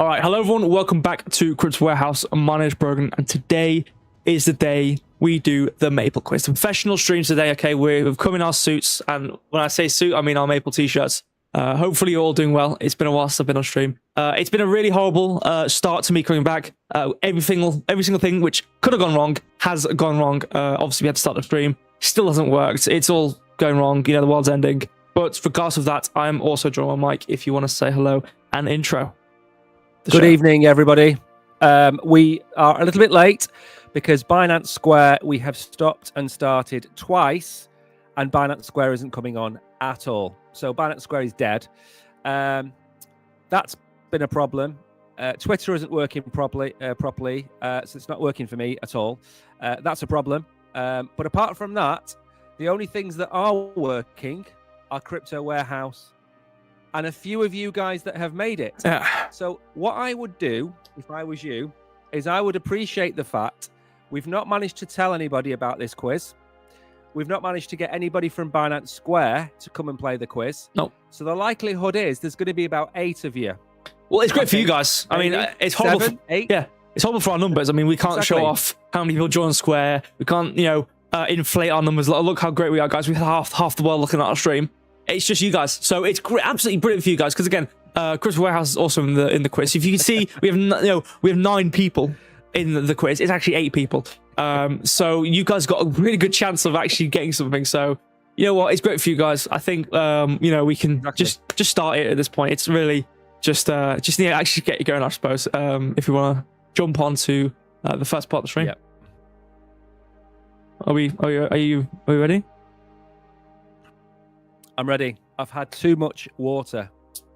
All right, hello everyone. Welcome back to Crypto Warehouse. My name is Brogan, and today is the day we do the Maple quiz. The professional streams today. Okay, we've come in our suits, and when I say suit, I mean our Maple t-shirts. Hopefully you're all doing well. It's been a while since I've been on stream. It's been a really horrible start to me coming back. Every single thing which could have gone wrong has gone wrong. Obviously we had to start the stream. Still hasn't worked. It's all going wrong. You know, the world's ending. But regardless of that, I am also Joe on mic if you want to say hello and intro. Good evening, everybody. We are a little bit late because Binance Square, we have stopped and started twice, and Binance Square isn't coming on at all. So Binance Square is dead. That's been a problem. Twitter isn't working properly, so it's not working for me at all. That's a problem. But apart from that, the only things that are working are Crypto Warehouse and a few of you guys that have made it. So what I would do if I was you is I would appreciate the fact we've not managed to tell anybody about this quiz. We've not managed to get anybody from Binance Square to come and play the quiz. No. So the likelihood is there's going to be about 8 of you. Well, it's great for you guys. I mean, it's horrible. 7, 8? Yeah, it's horrible for our numbers. I mean, we can't show off how many people join Square. We can't, you know, inflate our numbers. Look how great we are, guys. We have half the world looking at our stream. It's just you guys. So it's absolutely brilliant for you guys. Because again, Crypto Warehouse is also in the quiz. If you can see, we have 9 people in the quiz. It's actually 8 people. So you guys got a really good chance of actually getting something. So you know what? It's great for you guys. I think you know, we can just start it at this point. It's really just need to actually get you going, I suppose. If you want to jump on to the first part of the stream. Yep. Are you ready? I'm ready. I've had too much water.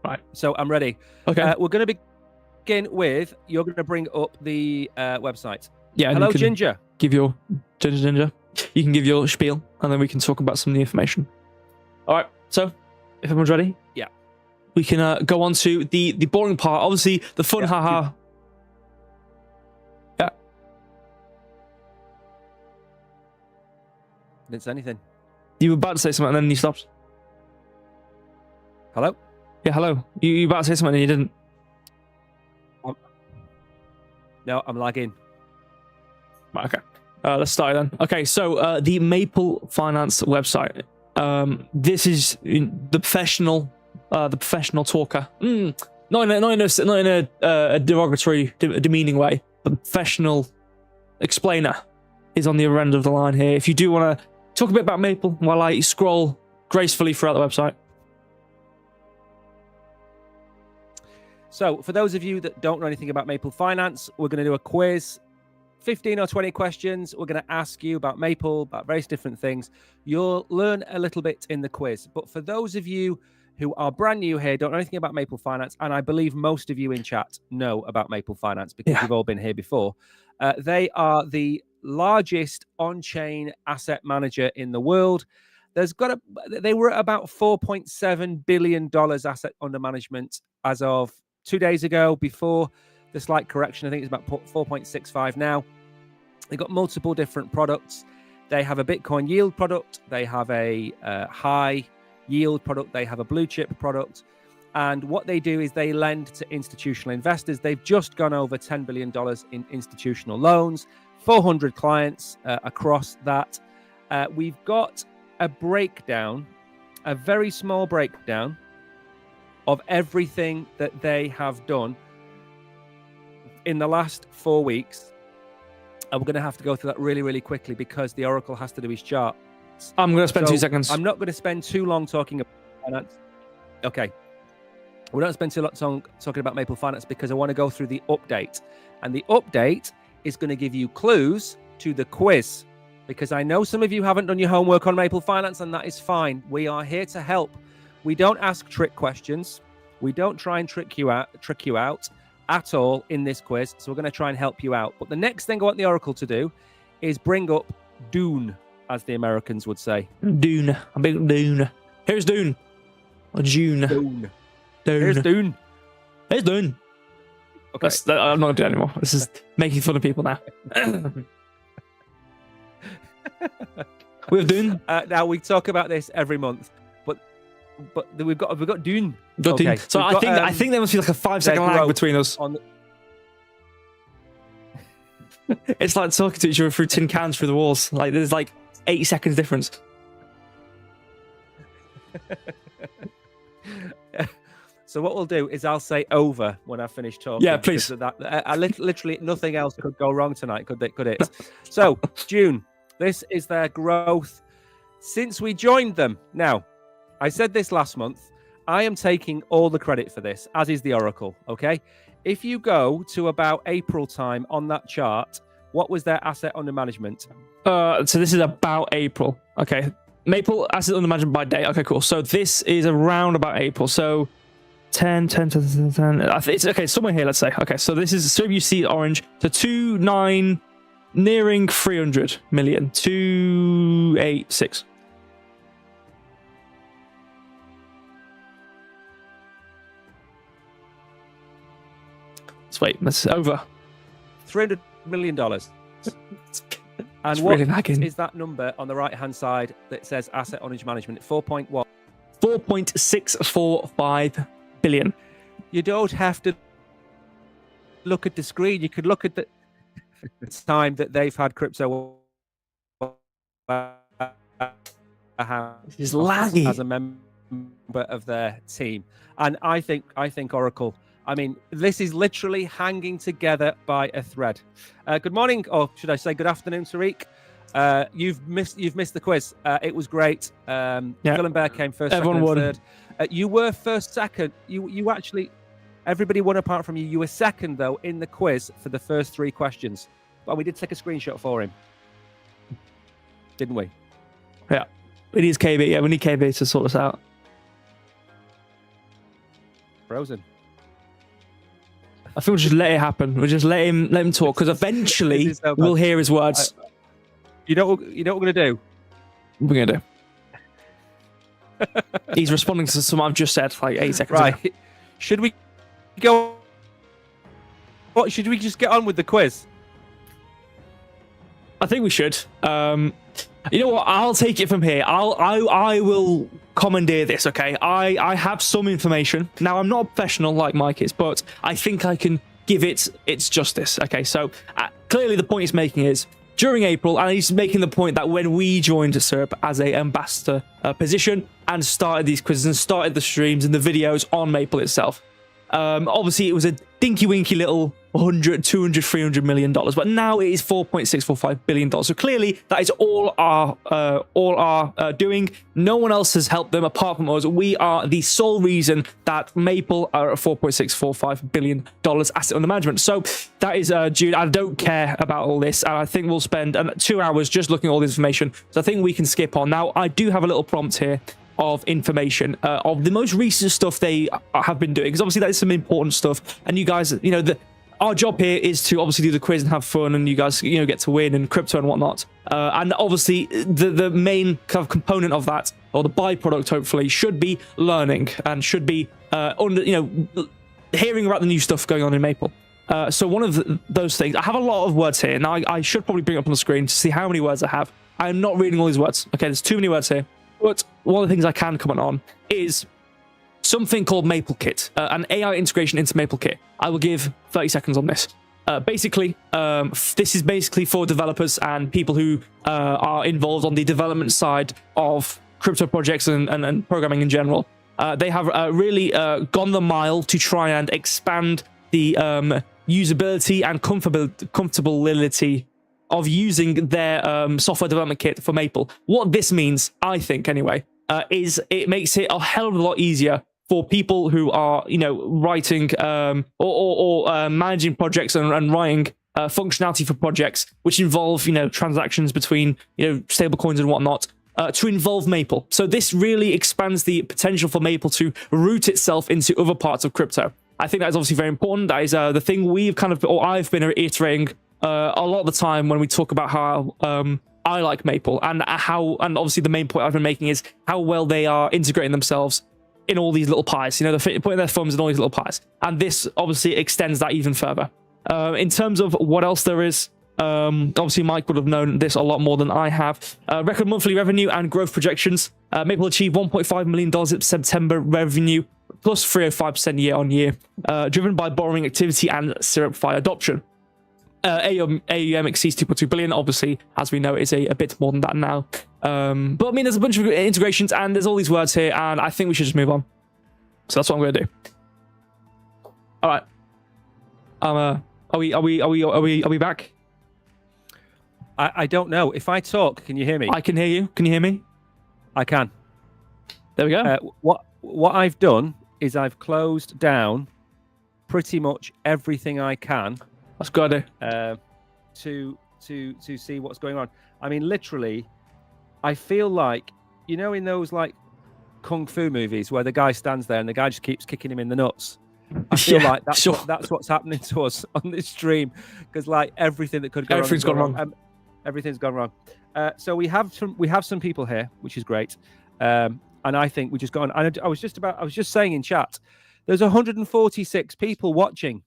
Right. So I'm ready. Okay. We're going to begin with, you're going to bring up the website. Yeah. Hello, Ginger. Give your Ginger. You can give your spiel, and then we can talk about some of the information. All right. So, if everyone's ready, yeah, we can go on to the boring part. Obviously, the fun, haha. Yeah. Didn't say anything. You were about to say something, and then you stopped. Hello. Yeah. Hello. You were about to say something, and you didn't. No, I'm lagging. Right, okay. Let's start then. Okay, so the Maple Finance website. This is the professional talker. Not in a derogatory, demeaning way. But the professional explainer is on the other end of the line here. If you do want to talk a bit about Maple while I scroll gracefully throughout the website. So, for those of you that don't know anything about Maple Finance, we're going to do a quiz. 15 or 20 questions. We're going to ask you about Maple, about various different things. You'll learn a little bit in the quiz. But for those of you who are brand new here, don't know anything about Maple Finance, and I believe most of you in chat know about Maple Finance because you've all been here before. They are the largest on-chain asset manager in the world. They were at about $4.7 billion asset under management as of 2 days ago. Before the slight correction, I think it's about 4.65 now. They've got multiple different products. They have a Bitcoin yield product. They have a high yield product. They have a blue chip product. And what they do is they lend to institutional investors. They've just gone over $10 billion in institutional loans, 400 clients across that. We've got a breakdown, a very small breakdown of everything that they have done in the last 4 weeks. And we're going to have to go through that really, really quickly because the Oracle has to do his chart. I'm going to spend 2 seconds. I'm not going to spend too long talking about finance. Okay. We don't spend too long talking about Maple Finance because I want to go through the update. And the update is going to give you clues to the quiz because I know some of you haven't done your homework on Maple Finance, and that is fine. We are here to help. We don't ask trick questions. We don't try and trick you out at all in this quiz. So we're going to try and help you out. But the next thing I want the Oracle to do is bring up Dune, as the Americans would say. Dune. A big Dune. Here's Dune. Or June. Dune. Here's Dune. Here's Dune. Okay. I'm not going to do it anymore. This is making fun of people now. We have Dune. Now, we talk about this every month. But but we've got Dune. Okay. So I think there must be like a 5-second lag between us. It's like talking to each other through tin cans through the walls. Like there's like 8 seconds difference. So what we'll do is I'll say over when I finish talking. Yeah, please. Literally nothing else could go wrong tonight, could it? So June, this is their growth since we joined them. Now, I said this last month. I am taking all the credit for this, as is the Oracle. Okay, if you go to about April time on that chart, what was their asset under management? So this is about April. Okay, Maple asset under management by day. Okay, cool. So this is around about April. So 10. I think it's okay. Somewhere here, let's say. Okay, so this is, so you see orange. So 29, nearing 300 million. 286. Let's wait. That's over. $300 million. And what is that number on the right-hand side that says asset under management? 4.645 billion. You don't have to look at the screen. You could look at the time that they've had crypto It's laggy as a member of their team. And I think Oracle, I mean, this is literally hanging together by a thread. Good morning, or should I say good afternoon, Tariq. You've missed the quiz. It was great. Phil and Bear came first, everyone second, and won. third. You were first, second. You actually, everybody won apart from you. You were second though in the quiz for the first 3 questions. But we did take a screenshot for him, didn't we? Yeah, we need KB. Yeah, we need KB to sort us out. Frozen. I think we'll just let it happen. We'll just let him talk, because eventually we'll hear his words. You know what we're gonna do? What we're gonna do? He's responding to something I've just said like 8 seconds ago. Should we go? What should we just get on with the quiz? I think we should. You know what? I'll take it from here. I will commandeer this. Okay. I have some information now. I'm not a professional like Mike is, but I think I can give it its justice. Okay. So clearly the point he's making is during April, and he's making the point that when we joined SERP as a ambassador position and started these quizzes and started the streams and the videos on Maple itself, obviously it was a dinky winky little 100, 200, 300 million dollars, but now it is 4.645 billion dollars. So clearly that is all our doing. No one else has helped them apart from us. We are the sole reason that Maple are at 4.645 billion dollars asset under management. So that is Jude. I don't care about all this. I think we'll spend 2 hours just looking at all this information. So I think we can skip on. Now I do have a little prompt here of information of the most recent stuff they have been doing, because obviously that is some important stuff, and you guys, you know, our job here is to obviously do the quiz and have fun, and you guys, you know, get to win and crypto and whatnot. And obviously the main kind of component of that, or the byproduct hopefully, should be learning and should be hearing about the new stuff going on in Maple. So one of those things, I have a lot of words here. Now I should probably bring it up on the screen to see how many words I have. I'm not reading all these words. Okay, there's too many words here. But one of the things I can comment on is something called MapleKit, an AI integration into MapleKit. I will give 30 seconds on this. Basically, this is basically for developers and people who are involved on the development side of crypto projects and programming in general. They have really gone the mile to try and expand the usability and comfortability of using their software development kit for Maple. What this means, I think anyway, is it makes it a hell of a lot easier for people who are, you know, writing or managing projects and writing functionality for projects which involve, you know, transactions between, you know, stable coins and whatnot, to involve Maple. So this really expands the potential for Maple to root itself into other parts of crypto. I think that is obviously very important. That is the thing we've kind of, or I've been reiterating a lot of the time when we talk about how I like Maple, and obviously the main point I've been making is how well they are integrating themselves in all these little pies. You know, they're putting their thumbs in all these little pies, and this obviously extends that even further. In terms of what else there is, Obviously, Mike would have known this a lot more than I have. Record monthly revenue and growth projections. Maple achieved $1.5 million in September revenue, plus 305% year on year, driven by borrowing activity and SyrupFi adoption. AUM exceeds 2.2 billion. Obviously, as we know, it's a bit more than that now. But I mean, there's a bunch of integrations and there's all these words here, and I think we should just move on. So that's what I'm going to do. All right. Are we back? I don't know. If I talk, can you hear me? I can hear you. Can you hear me? I can. There we go. What I've done is I've closed down pretty much everything I can. That's good. To see what's going on. I mean, literally, I feel like, you know, in those like kung fu movies where the guy stands there and the guy just keeps kicking him in the nuts. I feel like that's that's what's happening to us on this stream, because like everything that could go everything's gone wrong. Everything's gone wrong. So we have some people here, which is great. And I think we just got on. I was just saying in chat, there's 146 people watching.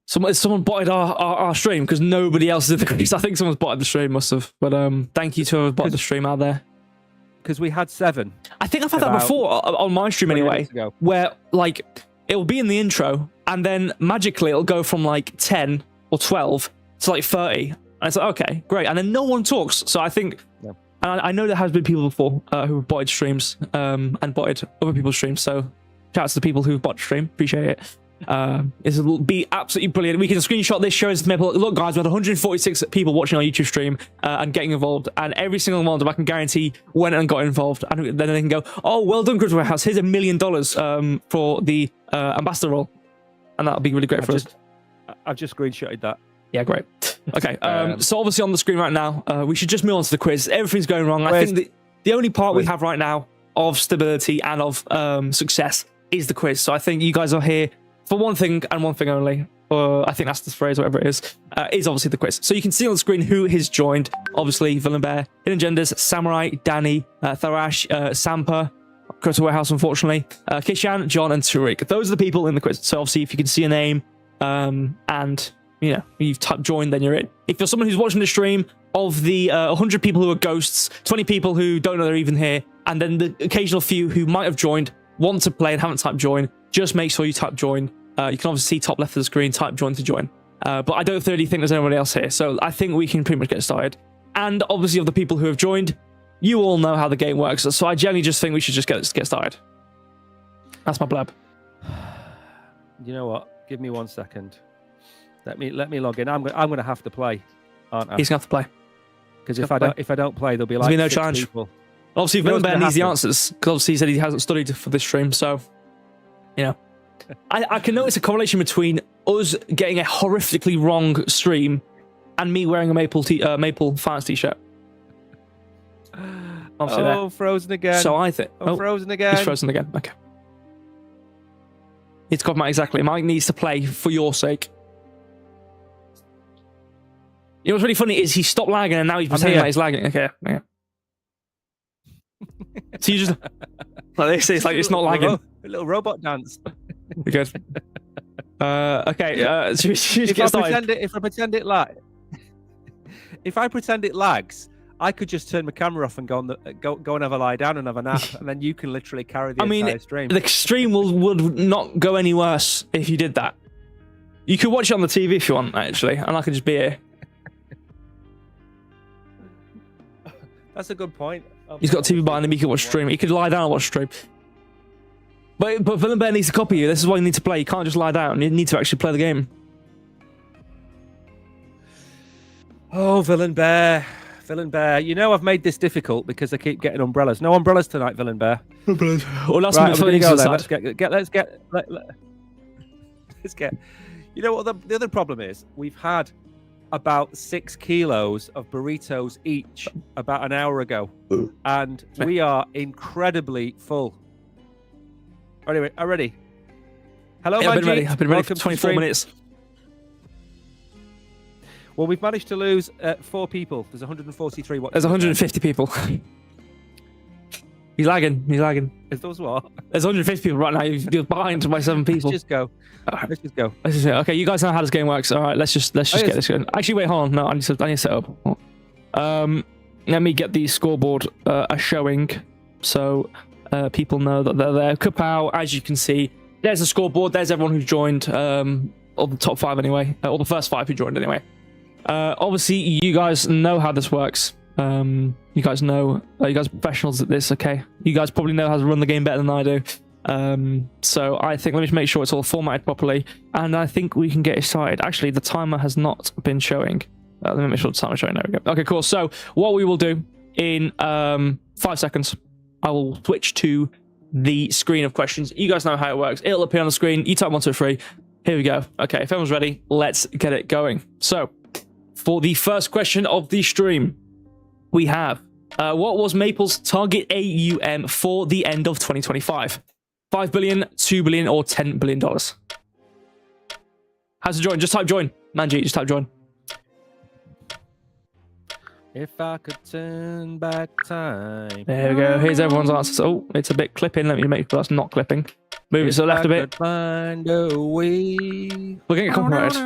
Someone botted our stream because nobody else did the quiz. I think someone's botted the stream, must have. But thank you to whoever botted the stream out there. Because we had 7. I think I've had that before on my stream anyway, where like it'll be in the intro and then magically it'll go from like 10 or 12 to like 30. And it's like, okay, great. And then no one talks. So I think, and I know there has been people before who have botted streams and botted other people's streams. So shout out to the people who've botted stream. Appreciate it. It'll be absolutely brilliant. We can screenshot this, show us the Maple. Look, guys, we had 146 people watching our YouTube stream and getting involved, and every single one of them, I can guarantee, went and got involved. And then they can go, "Oh, well done, Crypto Warehouse. Here's $1 million for the ambassador role," and that'll be really great for us. I've just screenshotted that. Yeah, great. Okay, so obviously on the screen right now, we should just move on to the quiz. Everything's going wrong. I think the only part we have right now of stability and of success is the quiz. So I think you guys are here for one thing and one thing only, or I think that's the phrase, whatever it is obviously the quiz. So you can see on the screen who has joined. Obviously, Villain Bear, Hidden Genders, Samurai, Danny, Tharash, Sampa, Crypto Warehouse, unfortunately, Kishan, John, and Tariq. Those are the people in the quiz. So obviously, if you can see a name and you know you've typed join, then you're in. If you're someone who's watching the stream, of the 100 people who are ghosts, 20 people who don't know they're even here, and then the occasional few who might have joined, want to play and haven't typed join, just make sure you type join. You can obviously see top left of the screen, type join to join. But I don't really think there's anybody else here, so I think we can pretty much get started. And obviously of the people who have joined, you all know how the game works, so I generally just think we should just get started. That's my blab. You know what? Give me 1 second. Let me log in. I'm gonna have to play, aren't I? He's gonna have to play. Because if I don't play, there'll be like no 6 challenge. People. Obviously, Villain Bear needs the answers because obviously he said he hasn't studied for this stream, so you know. I can notice a correlation between us getting a horrifically wrong stream and me wearing a Maple Finance t-shirt. Oh, frozen again. So I think... Oh, frozen again. He's frozen again. Okay. It's got Matt exactly. Mike needs to play for your sake. You know what's really funny is he stopped lagging and now he's pretending that he's lagging. Okay, yeah. So you just... like this, it's like it's not lagging. A little robot dance. You're good. Okay, so we should get started. If I pretend it lags, I could just turn my camera off and go and have a lie down and have a nap, and then you can literally carry the entire stream. The stream would not go any worse if you did that. You could watch it on the TV if you want, actually, and I could just be here. That's a good point. He's got a TV behind him, he could watch stream. He could lie down and watch stream. But Villain Bear needs to copy you. This is why you need to play. You can't just lie down. You need to actually play the game. Oh, Villain Bear. Villain Bear. You know I've made this difficult because I keep getting umbrellas. No umbrellas tonight, Villain Bear. Umbrellas. Well, that's right, for go then. Let's get. You know what the other problem is? We've had about 6 kilos of burritos each about an hour ago, and we are incredibly full. Anyway, I'm ready. Hello, I've been ready for 24 minutes. Well, we've managed to lose 4 people. There's 143. There's 150 people. He's lagging. He's lagging. Is those what? There's 150 people right now. You're behind by 7 people. Let's just go. Right. Let's just go. Let's just, okay, you guys know how this game works. All right, let's just get this going. Actually, wait, hold on. No, I need to set up. Let me get the scoreboard showing so people know that they're there. Kapow, as you can see, there's the scoreboard. There's everyone who's joined. Or the top 5 anyway, or the first 5 who joined anyway. Obviously, you guys know how this works. You guys know, you guys are professionals at this, okay? You guys probably know how to run the game better than I do. So I think, let me just make sure it's all formatted properly, and I think we can get it started. Actually, the timer has not been showing. Let me make sure the timer's showing. There we go. Okay, cool. So what we will do in 5 seconds, I will switch to the screen of questions. You guys know how it works. It'll appear on the screen. You type 1, 2, 3. Here we go. Okay, if everyone's ready, let's get it going. So, for the first question of the stream, we have, what was Maple's target AUM for the end of 2025? $5 billion, $2 billion, or $10 billion? How's to join? Just type join. Manji, just type join. If I could turn back time. There we go. Here's everyone's answers. Oh, it's a bit clipping. Let me make sure that's not clipping. Move it to the left a bit. Find a way. We're getting copyrighted.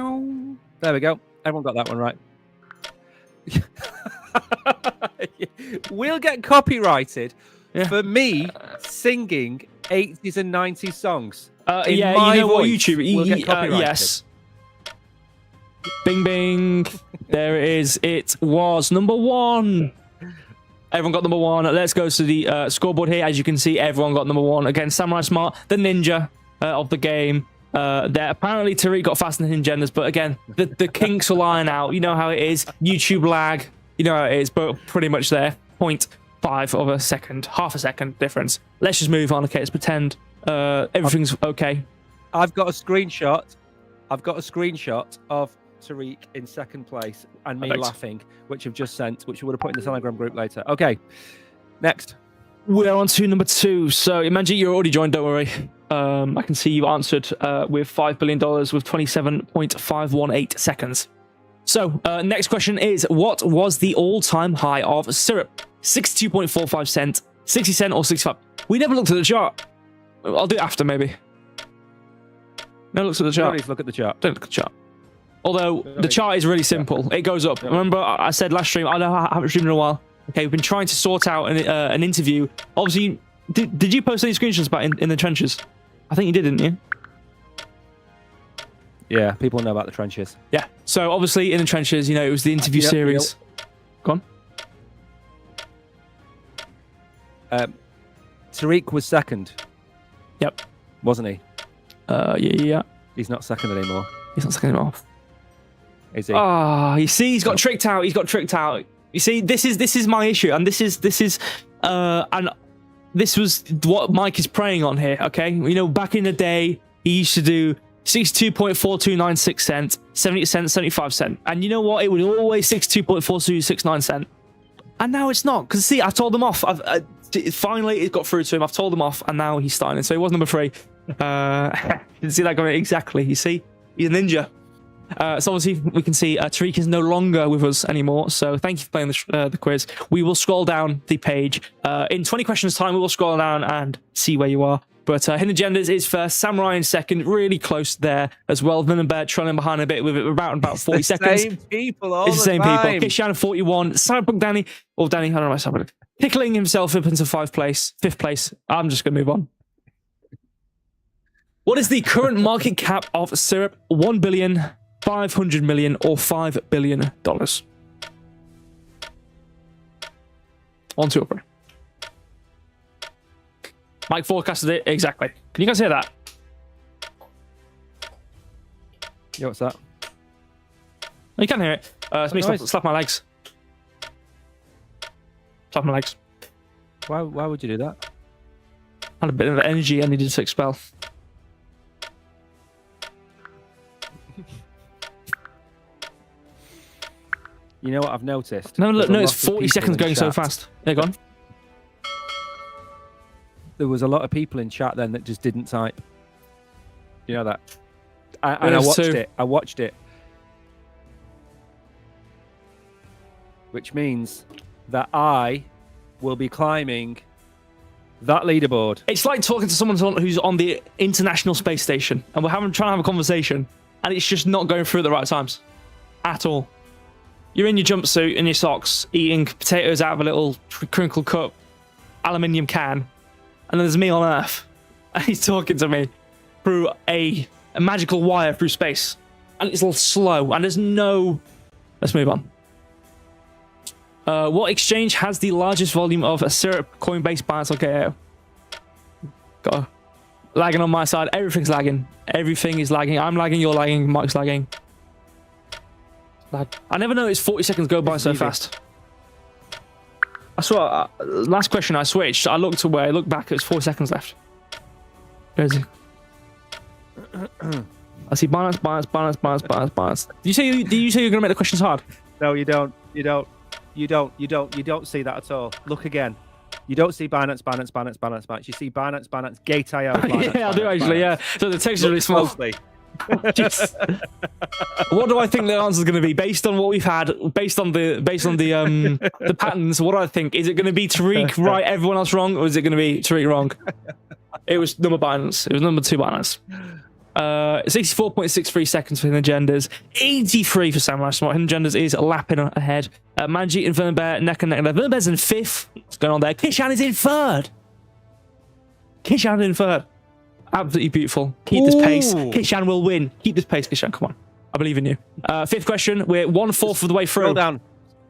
There we go. Everyone got that one right. We'll get copyrighted for me singing 80s and 90s songs. Yeah, you know what, YouTube? We'll get copyrighted. Yes. Bing, bing. There it is. It was number 1. Everyone got number 1. Let's go to the scoreboard here. As you can see, everyone got number 1. Again, Samurai Smart, the ninja of the game. There apparently Tariq got faster than him genders, but again, the kinks will iron out. You know how it is. YouTube lag. You know how it is, but pretty much there. 0.5 of a second, half a second difference. Let's just move on. Okay, let's pretend everything's okay. I've got a screenshot. Of Tariq in second place and me laughing, which I've just sent, which we would have put in the Telegram group later. Okay, next. We're on to number 2. So, Manji, you're already joined, don't worry. I can see you answered with $5 billion with 27.518 seconds. So, next question is, what was the all-time high of syrup? 62.45 cents, 60 cent, or 65? We never looked at the chart. I'll do it after, maybe. No, look at the chart. Don't look at the chart. Don't look at the chart. Although, the chart is really simple. It goes up. Remember, I said last stream, I know I haven't streamed in a while. Okay, we've been trying to sort out an interview. Obviously, did you post any screenshots about in the trenches? I think you did, didn't you? Yeah, people know about the trenches. Yeah. So, obviously, in the trenches, you know, it was the interview series. Go on. Tariq was second. Yep. Wasn't he? Yeah. He's not second anymore. He's not second anymore. Is he? Ah, you see, he's got tricked out. He's got tricked out. You see, this is my issue, and this was what Mike is preying on here. Okay, you know, back in the day, he used to do 62.4296 cents, 70 cents, 75 cents, and you know what? It was always 62.4269 cents, and now it's not. Because see, I told them off. Finally, it got through to him. I've told him off, and now he's starting. So he was number 3. You can see that going exactly. You see, he's a ninja. So obviously we can see Tariq is no longer with us anymore. So thank you for playing the quiz. We will scroll down the page. In 20 questions time, we will scroll down and see where you are. But Hidden Agendas is first, Samurai in second, really close there as well. Vin and Bear trailing behind a bit with about 40 seconds. Same people all it's the same time. people. Kishan 41, Cyberpunk Danny, I don't know, Cyberpunk. Pickling himself up into 5th place. I'm just going to move on. What is the current market cap of syrup? 1 billion, 500 million, or $5 billion? 1, 2, or 3. Mike forecasted it exactly. Can you guys hear that? Yeah, what's that? You can hear it. It's me slap my legs. Slap my legs. Why would you do that? I had a bit of energy I needed to expel. You know what I've noticed? No, it's 40 seconds going so fast. Yeah, go on. There was a lot of people in chat then that just didn't type. You know that? And I watched it. Which means that I will be climbing That leaderboard. It's like talking to someone who's on the International Space Station, and we're trying to have a conversation, and it's just not going through at the right times. At all. You're in your jumpsuit and your socks, eating potatoes out of a little crinkle cup, aluminium can, and then there's me on Earth, and he's talking to me through a magical wire through space, and it's a little slow, and there's no... Let's move on. What exchange has the largest volume of a syrup, Coinbase, Binance, or KO? Got lagging on my side. Everything's lagging. Everything is lagging. I'm lagging. You're lagging. Mike's lagging. Lag. I never noticed 40 seconds go by so fast. I swear. Last question. I switched. I looked away. I looked back. It was 4 seconds left. Crazy. I see Binance, Binance, Binance, Binance, Binance, Binance. Did you say you're gonna make the questions hard? No, you don't. You don't. You don't see that at all. Look again. You don't see Binance, Binance, Binance, Binance, Binance. You see Binance, Binance, Gate.io. Yeah, I do actually. Yeah. So the text is really small. What do I think the answer is going to be based on what we've had, based on the patterns? What do I think? Is it going to be Tariq right, everyone else wrong, or is it going to be Tariq wrong? It was number Binance. It was number 2 Binance. 64.63 seconds for Hidden Agendas, 83 for Samurai Smart. Hidden Agendas is lapping ahead. Manjeet and Vernon Bear neck and neck. Vernon Bear's in 5th. What's going on there? Kishan is in 3rd. Kishan in 3rd. Absolutely beautiful. Keep this pace. Kishan will win. Keep this pace, Kishan. Come on. I believe in you. 5th question. We're 1/4 of the way through. Scroll down.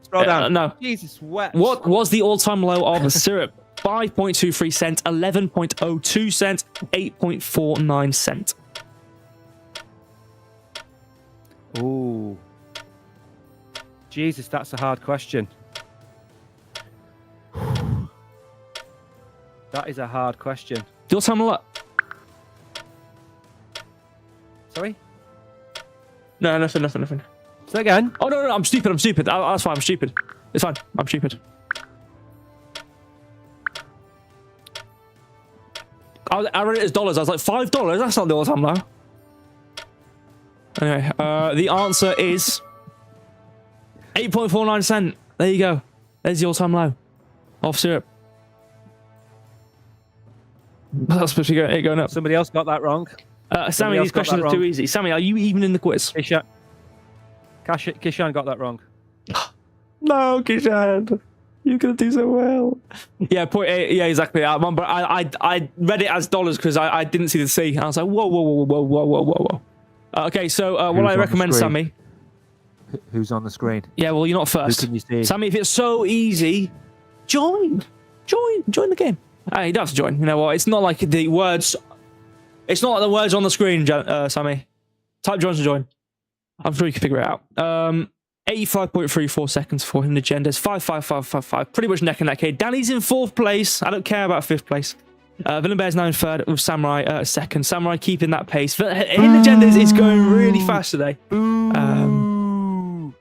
Scroll down. No. Jesus, wet. What was the all-time low of the syrup? 5.23 cent, 11.02 cent, 8.49 cent. Ooh. Jesus, that's a hard question. That is a hard question. Your time a lot. Sorry? No, nothing. Say again. Oh, no, I'm stupid. That's fine, I'm stupid. It's fine, I'm stupid. I read it as dollars. I was like, $5? That's not the all-time low. Anyway, the answer is 8.49 cent. There you go. There's the all-time low of syrup. That's supposed to be going up. Somebody else got that wrong. Sammy, these questions are too easy. Sammy, are you even in the quiz? Kishan got that wrong. No, Kishan. You're going to do so well. Yeah, yeah, exactly. I remember I read it as dollars because I didn't see the C. And I was like, whoa. Okay, so what I recommend, Sammy. Who's on the screen? Yeah, well, you're not first. Who can you see? Sammy, if it's so easy, join the game. You don't have to join. You know what? It's not like the words. It's not like the words on the screen, Sammy. Type join to join. I'm sure you can figure it out. 85.34 seconds for him. Agendas 55555. Pretty much neck and neck here. Danny's in 4th place. I don't care about 5th place. Villain Bear's now in 3rd with Samurai 2nd. Samurai keeping that pace. Hidden Agendas is going really fast today. Hidden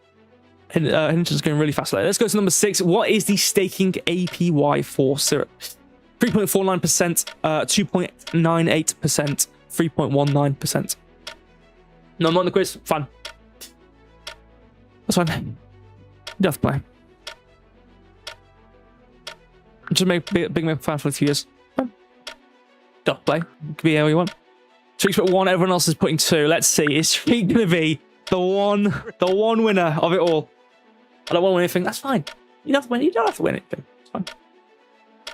Agendas is going really fast today. Let's go to number 6. What is the staking APY for syrup? 3.49%, 2.98%, 3.19%. No, I'm not in the quiz. Fine. That's fine. You don't have to play. Just make big Maple fan for a few years. Fine. Don't have to play. You can be here all you want. Streak's put 1, everyone else is putting 2. Let's see. Is Streak going to be the one winner of it all? I don't want to win anything. That's fine. You don't have to win. You don't have to win anything. It's fine.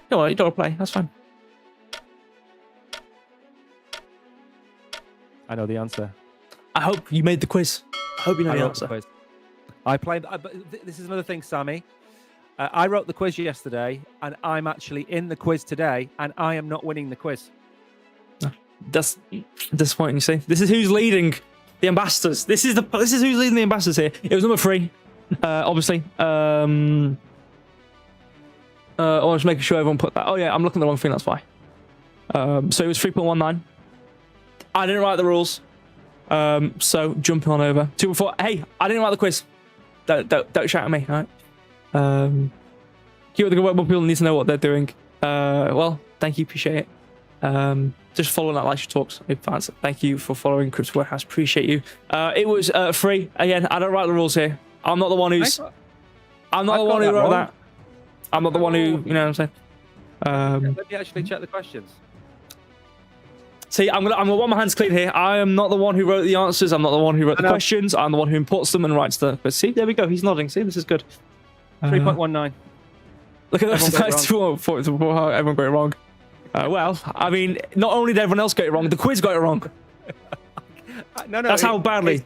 You don't want to play. That's fine. I know the answer. I hope you made the quiz. I hope you know the answer. I played. But this is another thing, Sammy. I wrote the quiz yesterday, and I'm actually in the quiz today, and I am not winning the quiz. That's disappointing. You see, this is who's leading the ambassadors. This is who's leading the ambassadors here. It was number 3, obviously. I was making sure everyone put that. Oh yeah, I'm looking at the wrong thing. That's why. So it was 3.19. I didn't write the rules. So jumping on over 2 before. Hey, I didn't write the quiz. Don't shout at me. All right. Keep up the good work. More people need to know what they're doing. Well, thank you. Appreciate it. Just following that like talks. Fans, thank you for following Crypto Warehouse. Appreciate you. It was free. Again, I don't write the rules here. I'm not the one who's. I'm not the one who wrote that. I'm not the one who. You know what I'm saying. Let me actually check the questions. See, I'm gonna want my hands clean here. I am not the one who wrote the answers. I'm not the one who wrote the questions. I'm the one who imports them and writes them. But see, there we go. He's nodding. See, this is good. 3.19. Look at those. Everyone got it wrong. Well, I mean, not only did everyone else get it wrong, the quiz got it wrong. No, that's how badly.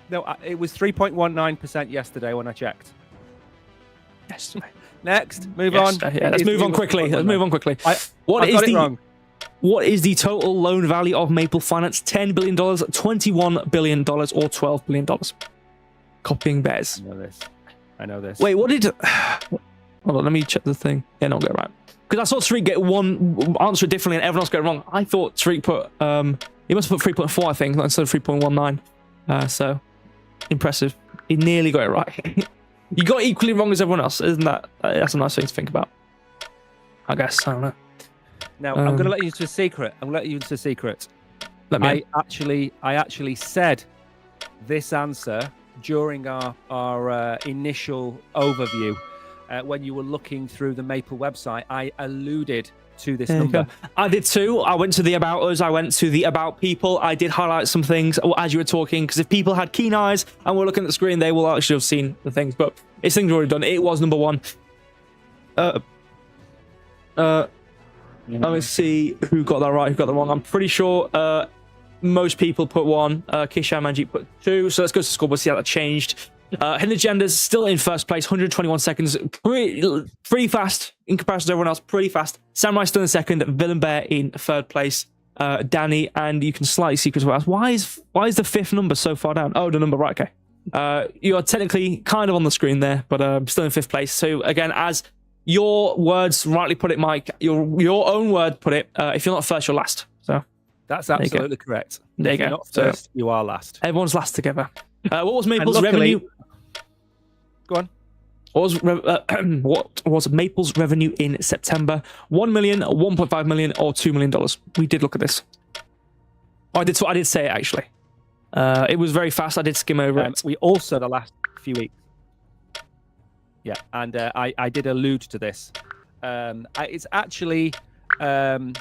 It was 3.19% yesterday when I checked. Yes. Next, move on. Yeah, let's move on quickly. Let's move on quickly. What is the total loan value of Maple Finance? $10 billion, $21 billion, or $12 billion? Copying bears. I know this. Wait, what did... Hold on, let me check the thing. Yeah, no, get it right. Because I saw Tariq get one answer differently and everyone else got it wrong. I thought Tariq put... he must have put 3.4, I think, instead of 3.19. So, impressive. He nearly got it right. You got equally wrong as everyone else, isn't that? That's a nice thing to think about. I guess, I don't know. Now, I'm going to let you into a secret. I'm going to let you into a secret. I actually said this answer during our initial overview when you were looking through the Maple website. I alluded to this number. I did too. I went to the About Us. I went to the About People. I did highlight some things as you were talking, because if people had keen eyes and were looking at the screen, they will actually have seen the things. But it's things already done. It was number one. Let me see who got that right, who got that wrong. I'm pretty sure most people put 1. Kishan Manjeet put 2. So let's go to the scoreboard, see how that changed. Hidden Agendas still in first place, 121 seconds. Pretty fast in comparison to everyone else. Pretty fast. Samurai still in second. Villain Bear in third place. Danny, and you can slightly see Chris Wells. Why is the 5th number so far down? Oh, the number, right, okay. You are technically kind of on the screen there, but still in 5th place. So again, as your words rightly put it, Mike, your own word put it, if you're not first, you're last. So that's absolutely correct. There you go. If you're not first, you are last. Everyone's last together. What was Maple's revenue? Go on. What was Maple's revenue in September? 1 million, 1.5 million, or $2 million? We did look at this. Oh, I did say it actually. It was very fast. I did skim over it. We also the last few weeks. Yeah, and I did allude to this. It's actually it's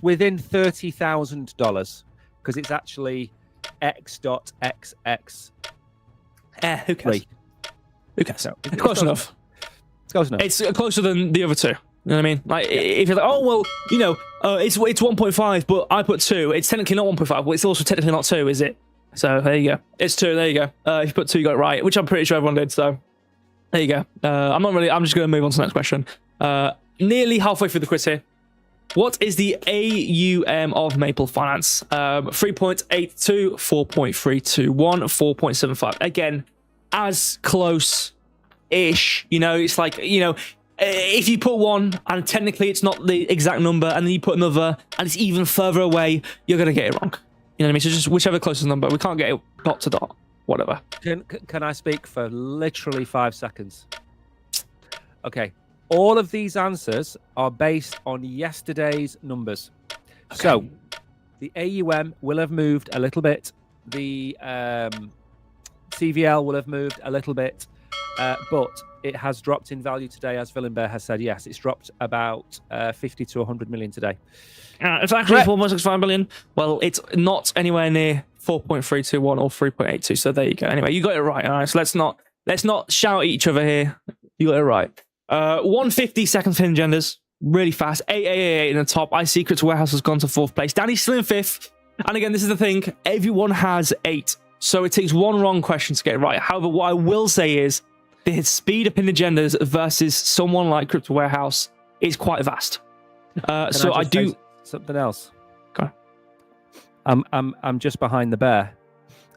within $30,000 because it's actually X.XX. Who cares? Who cares? So, it's close enough. It's close enough. It's closer than the other two. You know what I mean? Like, if you're like, oh, well, you know, it's 1.5, but I put 2. It's technically not 1.5, but it's also technically not 2, is it? So, there you go. It's 2, there you go. If you put 2, you got it right, which I'm pretty sure everyone did, so there you go. I'm just going to move on to the next question. Nearly halfway through the quiz here. What is the AUM of Maple Finance? 3.82, 4.321, 4.75. Again, as close-ish. You know, it's like, you know, if you put 1 and technically it's not the exact number, and then you put another and it's even further away, you're going to get it wrong. You know what I mean? So just whichever closest number. We can't get it dot to dot. Whatever. Can I speak for literally 5 seconds? Okay. All of these answers are based on yesterday's numbers. Okay. So the AUM will have moved a little bit. The CVL will have moved a little bit. But it has dropped in value today, as Villain Bear has said. Yes, it's dropped about 50 to 100 million today. It's actually 4.65 billion. Well, it's not anywhere near 4.321 or 3.82. So there you go. Anyway, you got it right. All right. So let's not shout at each other here. You got it right. 150 seconds for Genders. Really fast. 8 in the top. I Secrets Warehouse has gone to 4th place. Danny's still in 5th. And again, this is the thing. Everyone has 8. So it takes 1 wrong question to get it right. However, what I will say is the speed of Hidden Agendas versus someone like Crypto Warehouse is quite vast. So I do something else. Okay. I'm just behind the bear,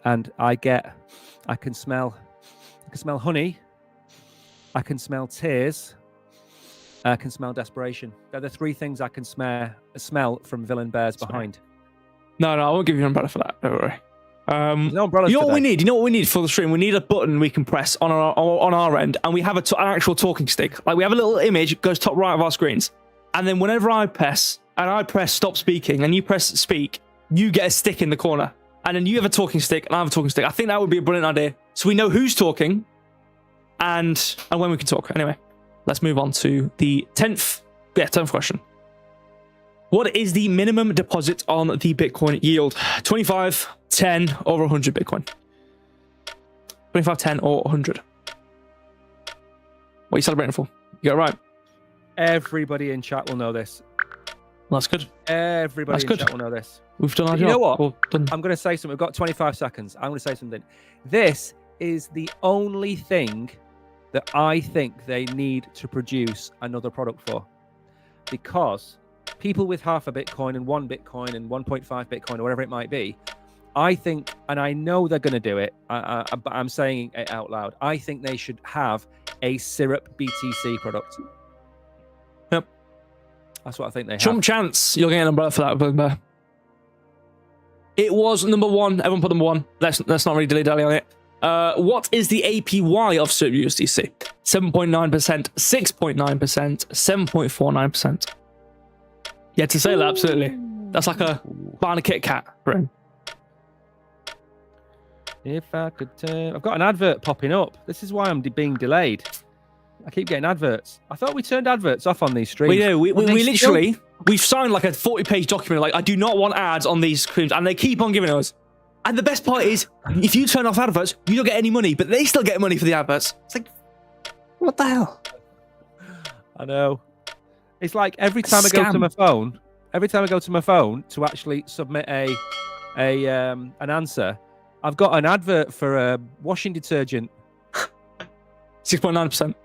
and I can smell honey. I can smell tears. I can smell desperation. They're the 3 things I can smell from Villain Bear's behind. No, I won't give you an umbrella for that. Don't worry. No umbrellas. You know what we need? You know what we need for the stream? We need a button we can press on our end, and we have an actual talking stick. Like, we have a little image goes top right of our screens, and then whenever I press stop speaking, and you press speak, you get a stick in the corner, and then you have a talking stick, and I have a talking stick. I think that would be a brilliant idea, so we know who's talking, and when we can talk. Anyway, let's move on to the 10th question. What is the minimum deposit on the Bitcoin yield? 25, 10, or 100 Bitcoin? 25, 10, or 100? What are you celebrating for? You got it right. Everybody in chat will know this. Well, that's good. Everybody in chat will know this. We've done our job. You know what? Done. I'm going to say something. We've got 25 seconds. I'm going to say something. This is the only thing that I think they need to produce another product for. Because people with half a Bitcoin and 1 Bitcoin and 1.5 Bitcoin or whatever it might be, I think, and I know they're going to do it, but I'm saying it out loud, I think they should have a syrup BTC product. Yep. That's what I think they have. Chump chance. You're getting an umbrella for that, Bugbear. It was number 1. Everyone put number 1. Let's not really dilly-dally on it. What is the APY of syrup USDC? 7.9%, 6.9%, 7.49%. Yeah, to say that, absolutely. That's like a buying a Kit Kat for him. If I could turn... I've got an advert popping up. This is why I'm being delayed. I keep getting adverts. I thought we turned adverts off on these streams. We do. We literally... We've signed like a 40-page document. Like, I do not want ads on these streams. And they keep on giving us. And the best part is, if you turn off adverts, you don't get any money. But they still get money for the adverts. It's like, what the hell? I know. It's like every time I go to my phone... Every time I go to my phone to actually submit an answer... I've got an advert for a washing detergent. 6.9%.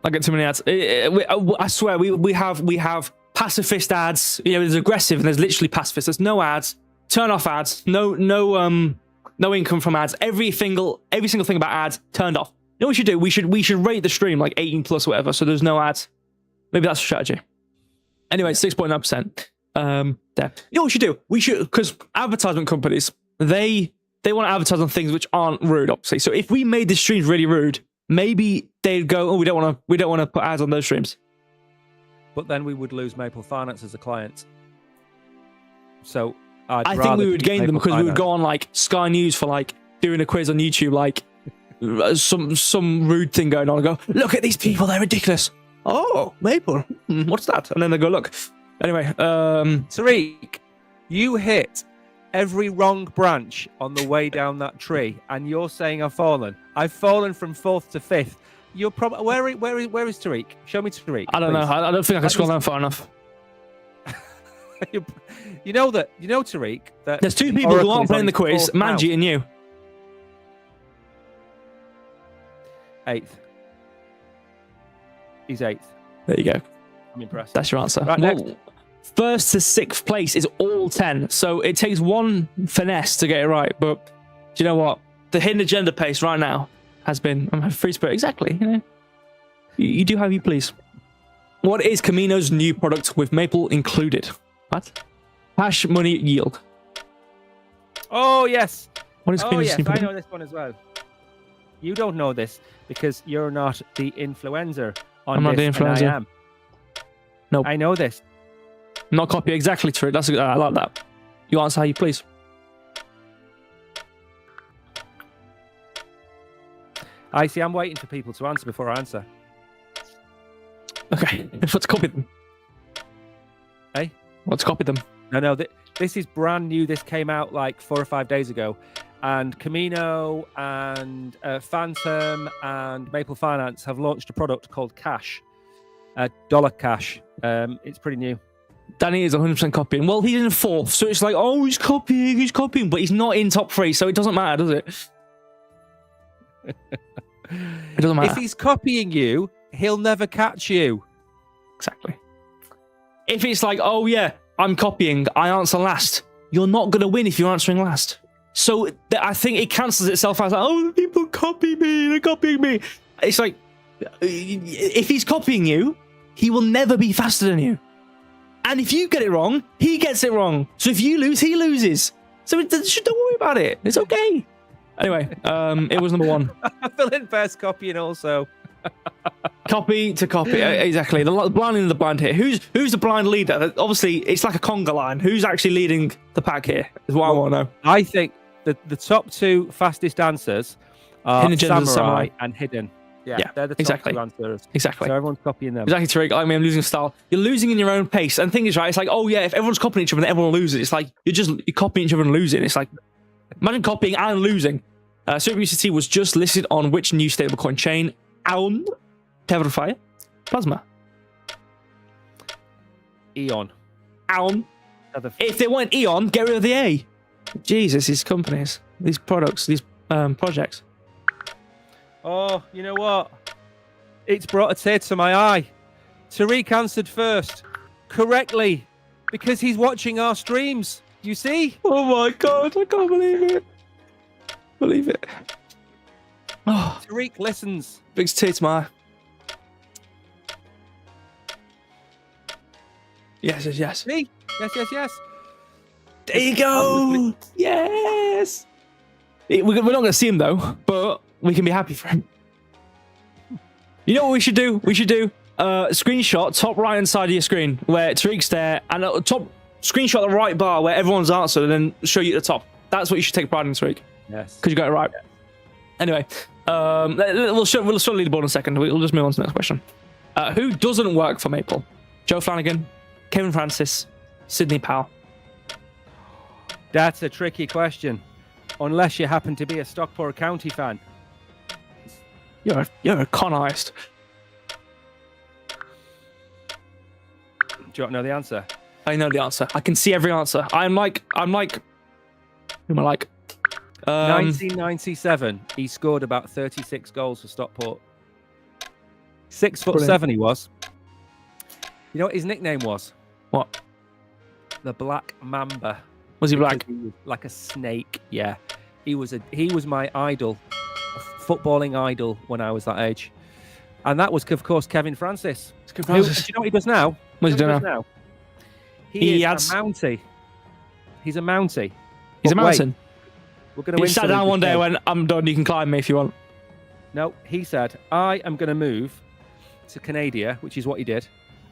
I get too many ads. I swear, we have pacifist ads. You know, there's aggressive and there's literally pacifist. There's no ads. Turn off ads. No income from ads. Every single thing about ads turned off. You know what we should do? We should rate the stream like 18 plus or whatever, so there's no ads. Maybe that's a strategy. Anyway, 6.9%. There. You know what we should do? We should, because advertisement companies, they want to advertise on things which aren't rude, obviously. So if we made the streams really rude, maybe they'd go, "Oh, we don't want to put ads on those streams." But then we would lose Maple Finance as a client. So I think we would gain them because we would go on like Sky News for like doing a quiz on YouTube, like some rude thing going on, and go, "Look at these people, they're ridiculous." Oh, Maple, what's that? And then they go, "Look." Anyway, Tariq, you hit every wrong branch on the way down that tree, and you're saying I've fallen. I've fallen from 4th to 5th. You're probably where is Tariq? Show me Tariq. I don't know. I don't think I can scroll down far enough. You know Tariq. That there's 2 people who aren't playing the quiz, Manji and you. 8th. He's 8th. There you go. I'm impressed. That's your answer. Right, next. 1st to 6th place is all 10, so it takes one finesse to get it right. But do you know what? The hidden agenda pace right now has been free spirit. Exactly. You know, you do how you please. What is Camino's new product with Maple included? What? Hash money yield. Oh yes. What is Camino's new product? I know this one as well. You don't know this because you're not the influencer on I'm not the influencer. I am. Nope. I know this. Not copy exactly true. That's I like that. You answer how you please. I see. I'm waiting for people to answer before I answer. Okay, let's copy them. Hey, let's copy them. No. This is brand new. This came out like 4 or 5 days ago, and Camino and Phantom and Maple Finance have launched a product called Cash, Dollar Cash. It's pretty new. Danny is 100% copying. Well, he's in 4th, so it's like, oh, he's copying, but he's not in top 3, so it doesn't matter, does it? It doesn't matter. If he's copying you, he'll never catch you. Exactly. If it's like, oh yeah, I'm copying, I answer last, you're not going to win if you're answering last. So I think it cancels itself out. Like, oh, people copy me, they're copying me. It's like, if he's copying you, he will never be faster than you. And if you get it wrong, he gets it wrong. So if you lose, he loses. So don't worry about it. It's okay. Anyway, it was number 1. I fill in first copying also. Copy to copy. Exactly. The blind leading the blind here. Who's the blind leader? Obviously, it's like a conga line. Who's actually leading the pack here is what I want to know. I think the top 2 fastest answers are Samurai and Hidden. Yeah, they're the top exactly. two answers. Exactly. So everyone's copying them. Exactly, Tariq. I mean, I'm losing style. You're losing in your own pace. And the thing is, right, it's like, oh yeah, if everyone's copying each other, then everyone loses. It's like you're copying each other and losing. It's like, imagine copying and losing. Super UCT was just listed on which new stablecoin chain? Aon, Terrafire, Plasma, Eon. Aon. If they weren't Eon, get rid of the A. Jesus, these companies, these products, these projects. Oh, you know what? It's brought a tear to my eye. Tariq answered first, correctly, because he's watching our streams. You see? Oh my God, I can't believe it. Believe it. Oh, Tariq listens. big tear to my eye. Yes, yes, yes. Me? Yes, yes, yes. There you go. Yes. We're not going to see him though, but we can be happy for him. You know what we should do? We should do a screenshot top right hand side of your screen where Tariq's there, and a top screenshot the right bar where everyone's answered, and then show you at the top. That's what you should take pride in, Tariq. Yes. Because you got it right. Yeah. Anyway, we'll show the leaderboard in a second. We'll just move on to the next question. Who doesn't work for Maple? Joe Flanagan, Kevin Francis, Sidney Powell. That's a tricky question. Unless you happen to be a Stockport County fan. You're a con artist. Do you want to know the answer? I know the answer. I can see every answer. I'm like, who am I like? 1997, he scored about 36 goals for Stockport. 6'7" he was. You know what his nickname was? What? The Black Mamba. Was he black? He was like a snake. Yeah, he was my idol, a footballing idol when I was that age, and that was of course Kevin Francis. Kevin Francis. Do you know what he does now? What does he do now? He is a Mountie. He's a Mountie. He's a mountain. We're going to win. He sat down one day when I'm done. You can climb me if you want. No, he said, I am going to move to Canada, which is what he did,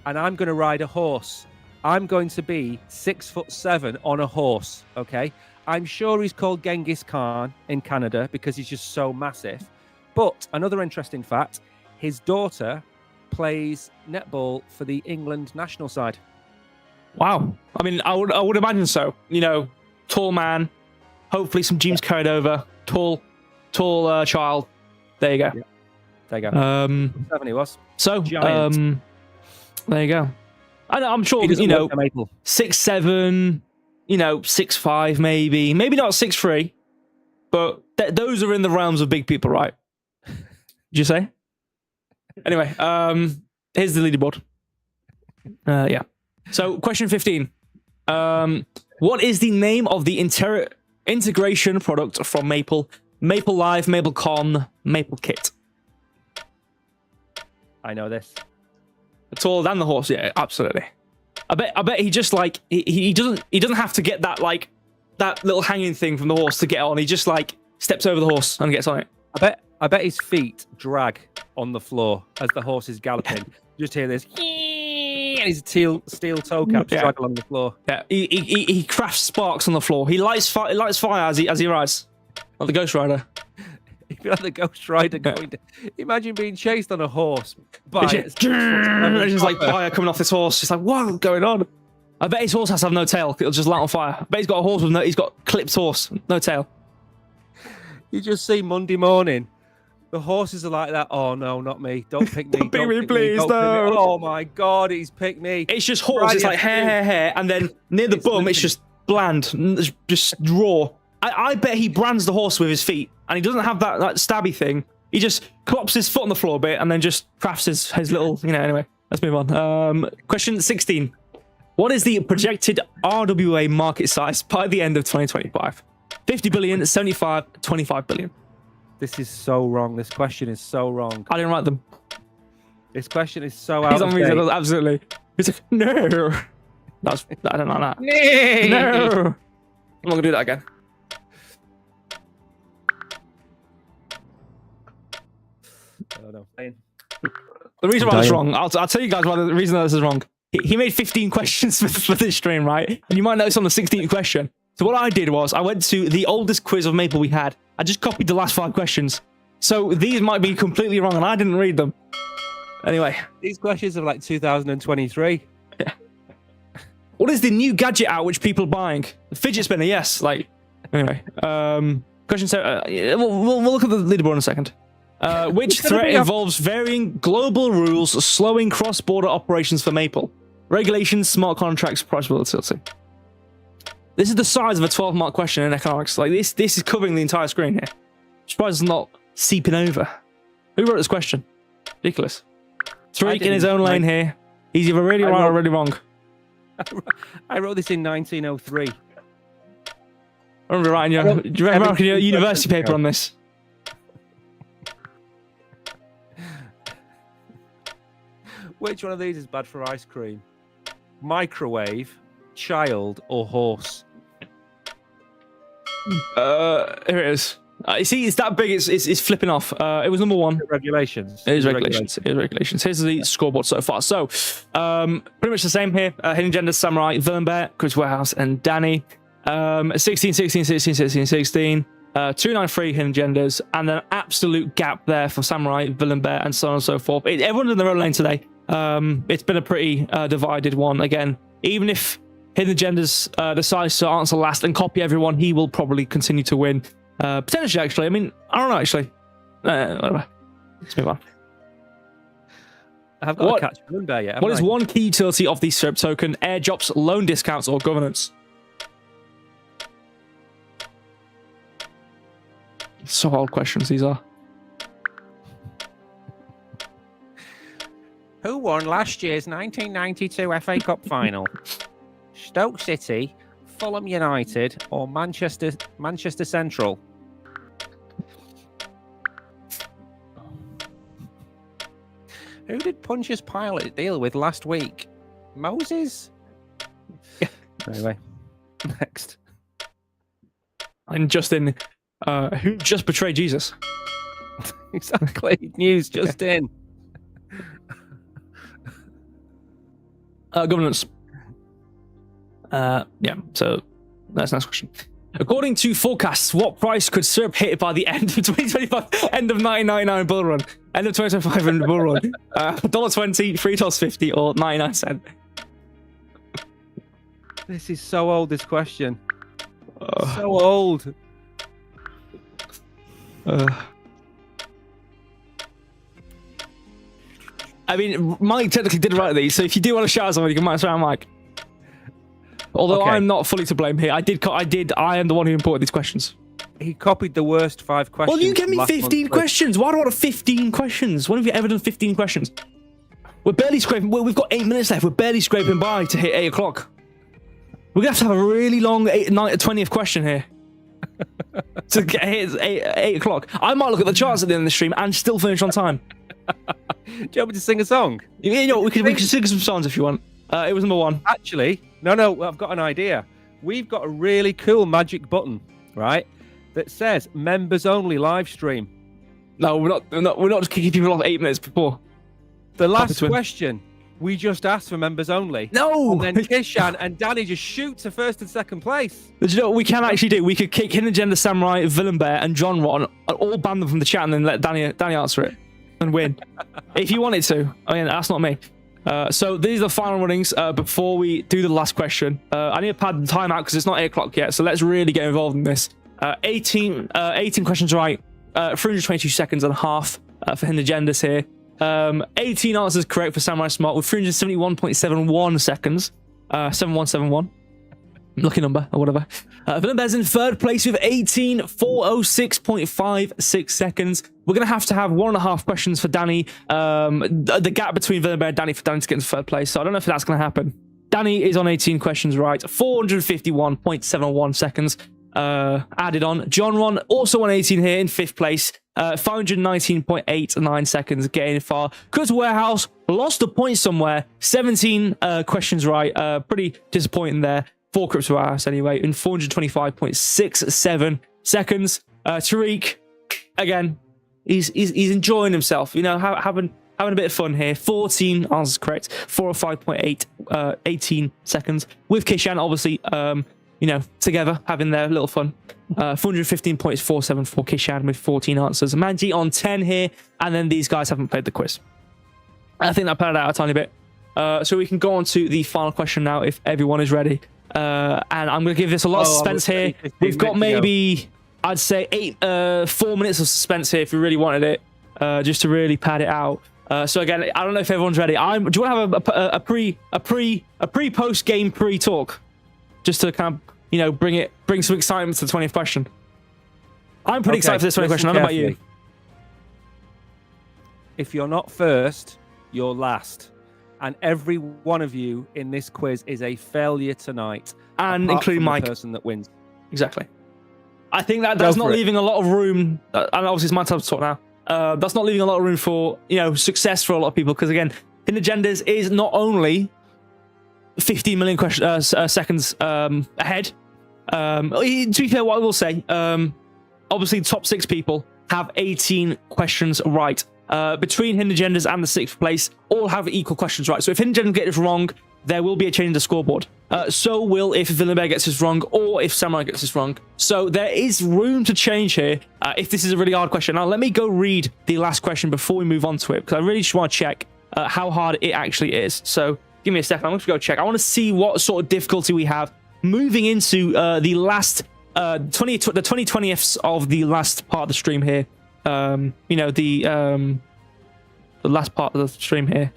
and I'm going to ride a horse. I'm going to be 6'7" on a horse, okay? I'm sure he's called Genghis Khan in Canada because he's just so massive. But another interesting fact, his daughter plays netball for the England national side. Wow. I mean, I would imagine so. You know, tall man, hopefully some genes carried over, tall child. There you go. Yeah. There you go. 7 he was. So, Giant. There you go. I'm sure, you know, 6'7", you know, 6'5", maybe not 6'3", but those are in the realms of big people, right? Did you say? Anyway, here's the leaderboard. Yeah. So, question 15. What is the name of the integration product from Maple? Maple Live, Maple Con, Maple Kit. I know this. Taller than the horse, yeah, absolutely. I bet he just like he doesn't have to get that like that little hanging thing from the horse to get on. He just like steps over the horse and gets on it. I bet his feet drag on the floor as the horse is galloping. You just hear this, and his steel toe caps drag along the floor. Yeah, he crafts sparks on the floor. He lights fire as he rides, like the Ghost Rider. If you're like the Ghost Rider going to... Imagine being chased on a horse by... It's just like fire coming off this horse. It's like, what's going on? I bet his horse has to have no tail. It'll just light on fire. I bet he's got a horse with he's got clipped horse, no tail. You just see Monday morning, the horses are like that. Oh no, not me. Don't pick me. Don't pick me, please, no. Oh my God, he's picked me. It's just horse. It's like hair. And then near the bum, it's just bland, just raw. I bet he brands the horse with his feet, and he doesn't have that stabby thing. He just clops his foot on the floor a bit, and then just crafts his little, you know. Anyway, let's move on. Question 16. What is the projected RWA market size by the end of 2025? 50 billion, 75, 25 billion. This is so wrong. This question is so wrong. I didn't write them. This question is so out of date. Absolutely. He's like, no. I don't like that. No. I'm not going to do that again. The reason why it's wrong, I'll tell you guys why the reason that this is wrong. He made 15 questions for this stream, right? And you might notice on the 16th question. So what I did was I went to the oldest quiz of Maple we had. I just copied the last 5 questions. So these might be completely wrong, and I didn't read them. Anyway. These questions are like 2023. Yeah. What is the new gadget out which people are buying? The fidget spinner, yes. Like, anyway. Question 7. We'll look at the leaderboard in a second. Which threat involves varying global rules slowing cross-border operations for Maple? Regulations, smart contracts, price volatility. This is the size of a 12-mark question in economics. Like this is covering the entire screen here. Surprised it's not seeping over. Who wrote this question? Ridiculous. Tariq in his own lane here. He's either really right or really wrong. I wrote this in 1903. I remember writing your university paper on this. Which one of these is bad for ice cream? Microwave, child, or horse? Here it is. You see, it's that big. It's flipping off. It was number 1. Regulations. It is regulations. It is regulations. Here's the scoreboard so far. So, pretty much the same here. Hidden Gender, Samurai, Villain Bear, Chris Warehouse, and Danny. 16, 16, 16, 16, 16. 293 Hidden Genders, and an absolute gap there for Samurai, Villain Bear, and so on and so forth. Everyone's in their own lane today. It's been a pretty divided one. Again, even if Hidden Genders decides to answer last and copy everyone, he will probably continue to win. Potentially, actually. I mean, I don't know, actually. Whatever. Let's move on. I've got to catch Villain Bear yet. What is one key utility of the SIRP token? Airdrops, loan discounts, or governance? So hard questions these are. Who won last year's 1992 FA Cup final? Stoke City, Fulham United, or Manchester Central? Who did Punch's pilot deal with last week? Moses? Anyway, next. And Justin, who just betrayed Jesus? Exactly. News just in. Governance. Yeah, so that's the next question. According to forecasts, what price could SIRP hit by the end of 2025? End of 1999 bull run. End of 2025 in bull run. $1.20, $3.50, or 99 cents. This is so old, this question. So old. I mean, Mike technically did write these, so if you do want to shout somebody, you can might shout Mike. Although okay. I'm not fully to blame here. I am the one who imported these questions. He copied the worst 5 questions. Well, you gave me 15 questions. Why do I want 15 questions? When have you ever done 15 questions? We're barely scraping. We've got 8 minutes left. We're barely scraping by to hit 8 o'clock. We're going to have a really long 20th question here. To hit 8 o'clock. I might look at the charts at the end of the stream and still finish on time. Do you want me to sing a song? You know, we can sing some songs if you want. It was number 1. Actually, no, I've got an idea. We've got a really cool magic button, right? That says members only live stream. No, we're not just kicking people off 8 minutes before. The last question, we just asked for members only. No! And then Kishan and Danny just shoot to 1st and 2nd place. Do you know what we can actually do? We could kick Hidden Agenda, Samurai, Villain Bear, and John Ron, all ban them from the chat and then let Danny answer it and win. If you wanted to. I mean, that's not me. So these are the final runnings before we do the last question. I need to pad the time out because it's not 8 o'clock yet, so let's really get involved in this. 18 questions right, 322 seconds and a half for Hidden Agendas here. 18 answers correct for Samurai Smart with 371.71 seconds. 7171. Lucky number or whatever. Villain Bear's in 3rd place with 18,406.56 seconds. We're going to have 1.5 questions for Danny. The gap between Villain Bear and Danny for Danny to get into 3rd place. So I don't know if that's going to happen. Danny is on 18 questions right. 451.71 seconds added on. John Ron also on 18 here in 5th place. 519.89 seconds getting far. Chris Warehouse lost a point somewhere. 17 questions right. Pretty disappointing there. For Chris Warehouse anyway, in 425.67 seconds. Tariq, again, he's enjoying himself, you know, having a bit of fun here. 14 answers correct, 405.18 seconds. With Kishan, obviously, together, having their little fun. 415 points, 474 Kishan with 14 answers. Manji on 10 here, and then these guys haven't played the quiz. I think that padded out a tiny bit. So we can go on to the final question now if everyone is ready. And I'm going to give this a lot of suspense here. We've got maybe, I'd say, 4 minutes of suspense here if we really wanted it, just to really pad it out. So again, I don't know if everyone's ready. Do you want to have a pre-post game pre-talk, just to kind of bring some excitement to the 20th question? I'm pretty excited for this 20th question. I don't know about you. If you're not first, you're last. And every one of you in this quiz is a failure tonight. And including Mike. The person that wins. Exactly. I think that's not leaving a lot of room. And obviously it's my time to talk now. That's not leaving a lot of room for, success for a lot of people. Because again, Hidden Agendas is not only 15 million seconds ahead. To be fair, what I will say, obviously top 6 people have 18 questions right. Between Hidden Agendas and the 6th place, all have equal questions right. So if Hidden Agenda gets this wrong, there will be a change in the scoreboard. So will if Villeneuve gets this wrong, or if Samurai gets this wrong. So there is room to change here if this is a really hard question. Now, let me go read the last question before we move on to it, because I really just want to check how hard it actually is. So give me a second. I'm going to go check. I want to see what sort of difficulty we have moving into the last the 2020ths of the last part of the stream here. The last part of the stream here.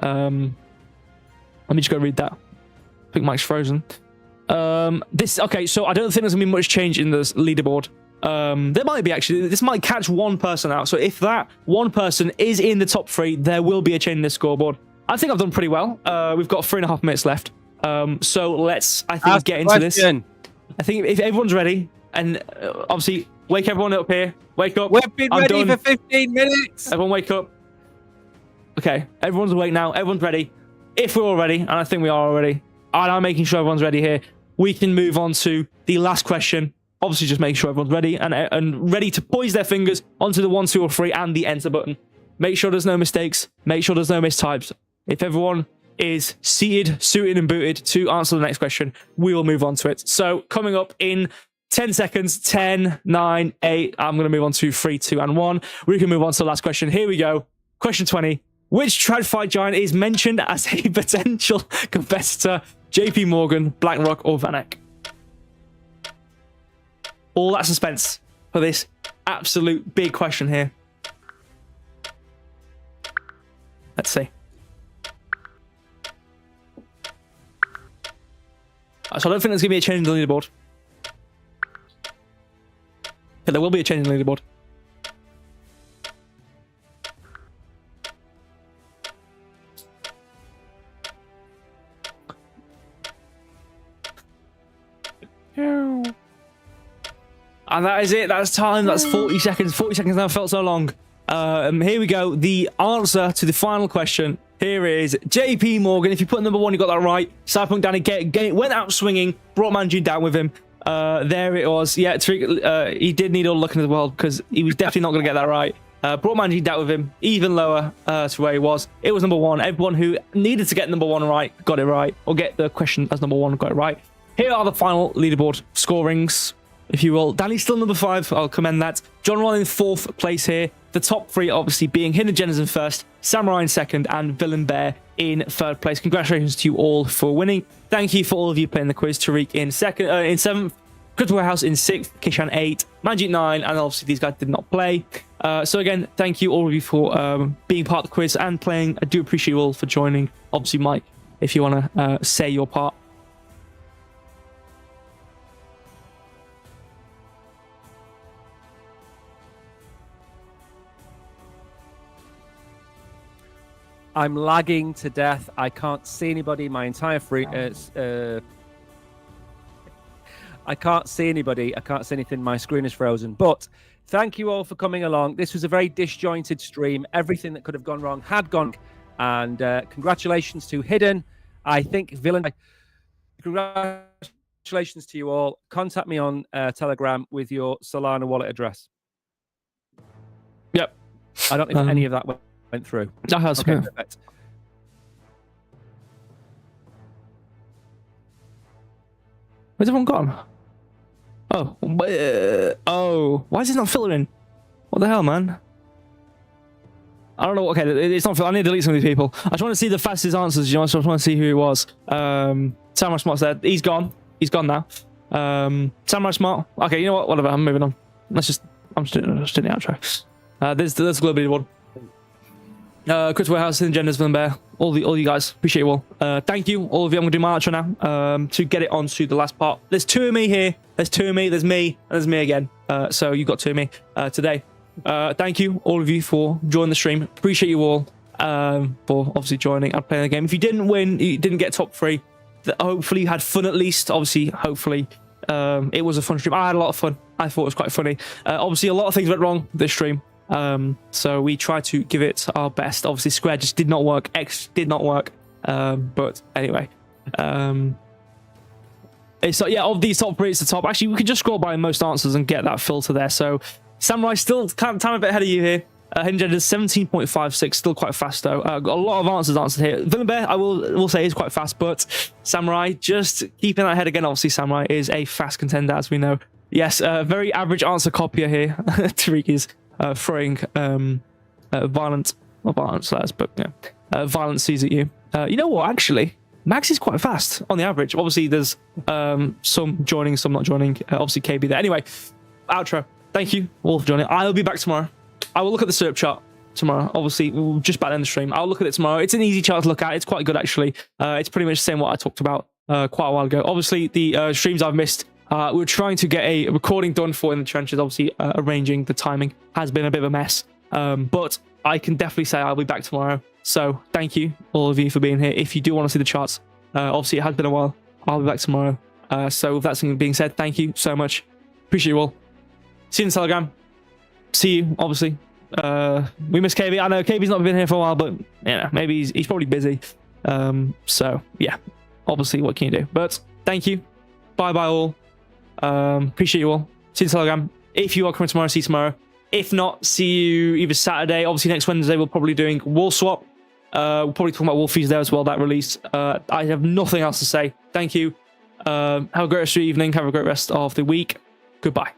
Let me just go read that. I think Mike's frozen. Okay, so I don't think there's gonna be much change in this leaderboard. There might be actually. This might catch one person out. So if that one person is in the top 3, there will be a change in the scoreboard. I think I've done pretty well. We've got 3.5 minutes left. So let's, get into this. I think if everyone's ready, and obviously wake everyone up here. Wake up. We've been ready for 15 minutes. Everyone wake up. Okay, everyone's awake now. Everyone's ready. If we're all ready, and I think we are already, and I'm making sure everyone's ready here, we can move on to the last question. Obviously, just make sure everyone's ready and ready to poise their fingers onto the 1, 2, or 3 and the enter button. Make sure there's no mistakes. Make sure there's no mistypes. If everyone is seated, suited, and booted to answer the next question, we will move on to it. So coming up in 10 seconds, 10, 9, 8. I'm going to move on to 3, 2, and 1. We can move on to the last question. Here we go. Question 20. Which TradFi giant is mentioned as a potential competitor? JP Morgan, BlackRock, or VanEck? All that suspense for this absolute big question here. Let's see. So I don't think there's going to be a change in the leaderboard. But there will be a change in the leaderboard. And that is it. That's time. That's 40 seconds. 40 seconds now felt so long. Here we go. The answer to the final question. Here is JP Morgan. If you put number 1, you got that right. Cyberpunk Danny went out swinging. Brought Manji down with him. There it was. Yeah, he did need all the luck in the world because he was definitely not going to get that right. Brought Manji down with him. Even lower to where he was. It was number 1. Everyone who needed to get number 1 right got it right. Or get the question as number 1 got it right. Here are the final leaderboard scorings, if you will. Danny's still number 5. I'll commend that. John Ron in 4th place here. The top 3 obviously being Hidden Agendas in 1st, Samurai in 2nd, and Villain Bear in 3rd place. Congratulations to you all for winning. Thank you for all of you playing the quiz. Tariq in 7th, Crypto Warehouse in 6th, Kishan 8, Magic 9, and obviously these guys did not play. So again, thank you all of you for being part of the quiz and playing. I do appreciate you all for joining. Obviously, Mike, if you want to say your part. I'm lagging to death. I can't see anybody. My entire I can't see anybody. I can't see anything. My screen is frozen. But thank you all for coming along. This was a very disjointed stream. Everything that could have gone wrong had gone. And congratulations to Hidden. I think Villain. Congratulations to you all. Contact me on Telegram with your Solana wallet address. Yep. I don't know if any of that went through. That has. Okay, Yeah. perfect. Where's everyone gone? Oh, oh, why is it not filtering? What the hell, man? I don't know. Okay, it's not. I need to delete some of these people. I just want to see the fastest answers. You know, so I just want to see who it was. Samurai Smart's there. He's gone. He's gone now. Samurai Smart. Okay, you know what? Whatever. I'm moving on. I'm just doing the outro. There's the global one. Chris Warehouse, Hidden Genders, Villain Bear, all you guys. Appreciate you all. Thank you, all of you. I'm gonna do my outro now. To get it on to the last part. There's two of me here. There's two of me. There's me. And there's me again. So you got two of me today. Thank you, all of you, for joining the stream. Appreciate you all for obviously joining and playing the game. If you didn't win, you didn't get top 3. Hopefully you had fun at least. Obviously, hopefully it was a fun stream. I had a lot of fun. I thought it was quite funny. Obviously, a lot of things went wrong this stream. So we tried to give it our best. Obviously, Square just did not work. X did not work. But anyway, it's yeah, of these top 3, it's the top. Actually, we could just scroll by most answers and get that filter there. So Samurai still time a bit ahead of you here. Hidden Genders 17.56, still quite fast though. Got a lot of answers answered here. Villain Bear, I will say, is quite fast, but Samurai just keeping that head again. Obviously, Samurai is a fast contender, as we know. Yes, very average answer copier here. Tariqi's throwing violent slurs, but yeah, violent C's at you. You know what? Actually, Max is quite fast on the average. Obviously, there's some joining, some not joining. Obviously, KB there. Anyway, outro. Thank you all for joining. I'll be back tomorrow. I will look at the SERP chart tomorrow. Obviously, we'll just back in the stream. I'll look at it tomorrow. It's an easy chart to look at. It's quite good, actually. It's pretty much the same what I talked about quite a while ago. Obviously, the streams I've missed, we're trying to get a recording done for In the Trenches. Obviously, arranging the timing has been a bit of a mess. But I can definitely say I'll be back tomorrow. So thank you, all of you, for being here. If you do want to see the charts, obviously, it has been a while. I'll be back tomorrow. So with that being said, thank you so much. Appreciate you all. See you in the Telegram. See you, obviously. We miss KB. I know KB's not been here for a while, but yeah, maybe he's probably busy. So yeah, obviously, what can you do? But thank you. Bye all. Appreciate you all. See you in the Telegram. If you are coming tomorrow, see you tomorrow. If not, see you either Saturday. Obviously, next Wednesday we'll probably doing Wall Swap. We'll probably talk about Wolfies there as well. That released. I have nothing else to say. Thank you. Have a great rest of your evening. Have a great rest of the week. Goodbye.